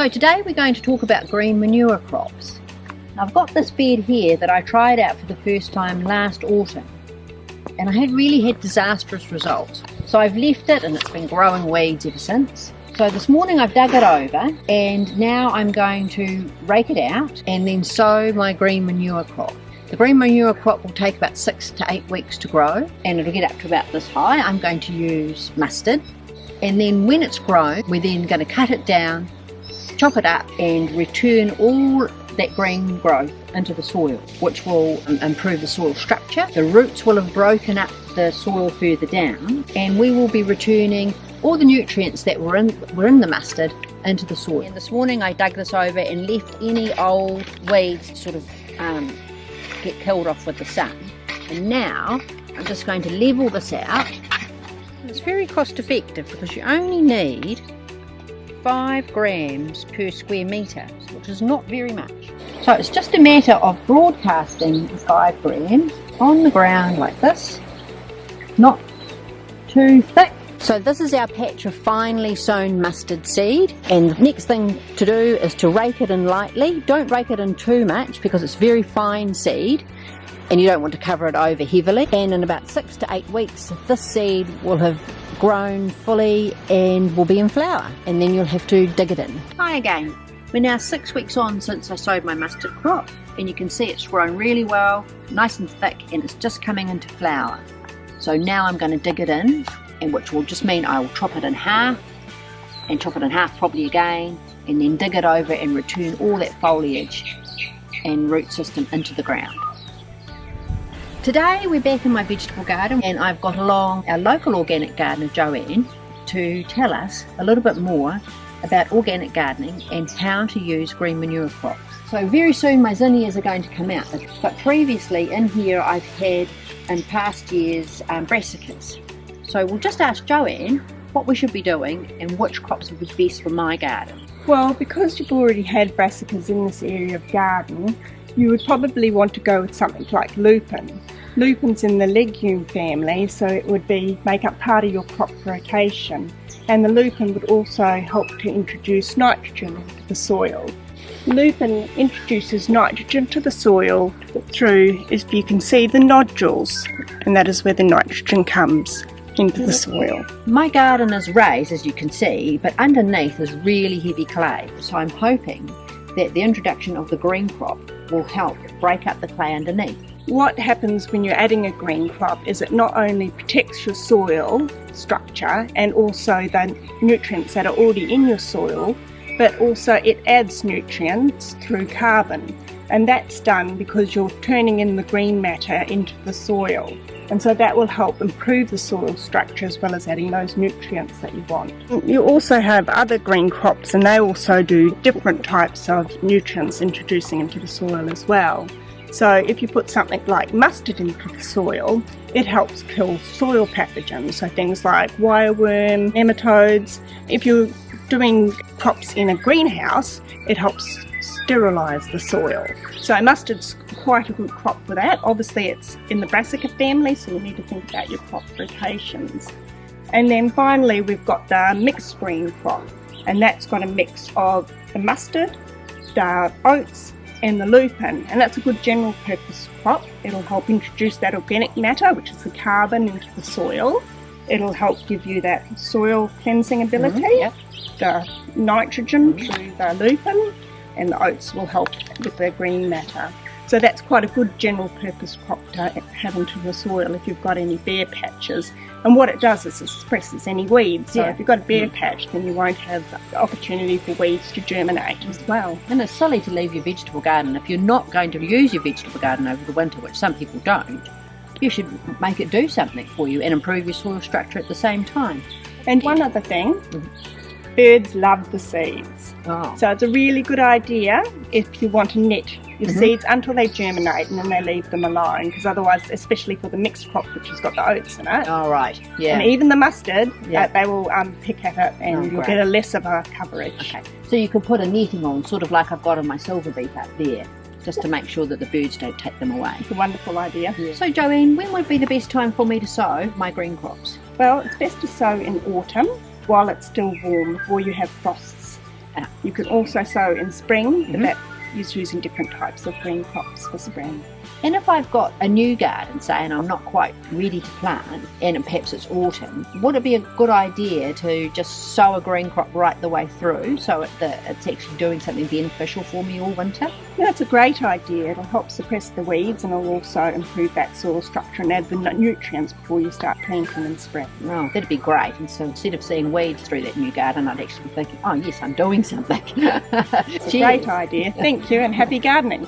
So today we're going to talk about green manure crops. I've got this bed here that I tried out for the first time last autumn, and I had disastrous results. So I've left it and it's been growing weeds ever since. So this morning I've dug it over and now I'm going to rake it out and then sow my green manure crop. The green manure crop will take about 6 to 8 weeks to grow and it'll get up to about this high. I'm going to use mustard, and then when it's grown we're then going to cut it down, chop it up and return all that green growth into the soil, which will improve the soil structure. The roots will have broken up the soil further down and we will be returning all the nutrients that were in the mustard into the soil. And this morning I dug this over and left any old weeds sort of get killed off with the sun. And now I'm just going to level this out. It's very cost effective because you only need 5 grams per square metre, which is not very much. So it's just a matter of broadcasting the 5 grams on the ground like this, not too thick. So this is our patch of finely sown mustard seed, and the next thing to do is to rake it in lightly. Don't rake it in too much because it's very fine seed and you don't want to cover it over heavily. And in about 6 to 8 weeks this seed will have grown fully and will be in flower, and then you'll have to dig it in. Hi again. We're now 6 weeks on since I sowed my mustard crop, and you can see it's grown really well, nice and thick, and it's just coming into flower. So now I'm going to dig it in, and which will just mean I will chop it in half, and chop it in half probably again, and then dig it over and return all that foliage and root system into the ground. Today we're back in my vegetable garden, and I've got along our local organic gardener Joanne to tell us a little bit more about organic gardening and how to use green manure crops. So very soon my zinnias are going to come out, but previously in here I've had in past years brassicas. So we'll just ask Joanne what we should be doing and which crops would be best for my garden. Well, because you've already had brassicas in this area of garden, you would probably want to go with something like lupin. Lupin's in the legume family, so it would make up part of your crop rotation. And the lupin would also help to introduce nitrogen into the soil. Lupin introduces nitrogen to the soil through, as you can see, the nodules, and that is where the nitrogen comes into the soil. My garden is raised, as you can see, but underneath is really heavy clay, so I'm hoping that the introduction of the green crop will help break up the clay underneath. What happens when you're adding a green crop is it not only protects your soil structure and also the nutrients that are already in your soil, but also it adds nutrients through carbon. And that's done because you're turning in the green matter into the soil. And so that will help improve the soil structure as well as adding those nutrients that you want. You also have other green crops, and they also do different types of nutrients introducing into the soil as well. So if you put something like mustard into the soil, it helps kill soil pathogens, so things like wireworm, nematodes. If you're doing crops in a greenhouse, it helps sterilise the soil. So mustard's quite a good crop for that. Obviously it's in the brassica family, so you need to think about your crop rotations. And then finally we've got the mixed green crop, and that's got a mix of the mustard, the oats and the lupin, and that's a good general purpose crop. It'll help introduce that organic matter, which is the carbon, into the soil. It'll help give you that soil cleansing ability, the nitrogen through the lupin, and the oats will help with the green matter. So that's quite a good general purpose crop to have into the soil if you've got any bare patches. And what it does is it suppresses any weeds. So if you've got a bare patch, then you won't have the opportunity for weeds to germinate as well. And it's silly to leave your vegetable garden. If you're not going to use your vegetable garden over the winter, which some people don't, you should make it do something for you and improve your soil structure at the same time. And one other thing, birds love the seeds. So it's a really good idea if you want to net your seeds until they germinate, and then they leave them alone, because otherwise, especially for the mixed crop which has got the oats in it, and even the mustard, they will pick at it, and you'll get a less of a coverage. Okay, so you could put a netting on, sort of like I've got on my silver beet up there, just to make sure that the birds don't take them away. It's a wonderful idea. So Joanne, when would be the best time for me to sow my green crops? Well, it's best to sow in autumn while it's still warm, before you have frosts. You can also sow in spring, but that is using different types of green crops for spring. And if I've got a new garden, say, and I'm not quite ready to plant, and perhaps it's autumn, would it be a good idea to just sow a green crop right the way through so it's actually doing something beneficial for me all winter? Yeah, that's a great idea. It'll help suppress the weeds and it'll also improve that soil structure and add the nutrients before you start planting in spring. Oh, that'd be great. And so instead of seeing weeds through that new garden, I'd actually be thinking, oh yes, I'm doing something. It's a great idea. Thank you and happy gardening.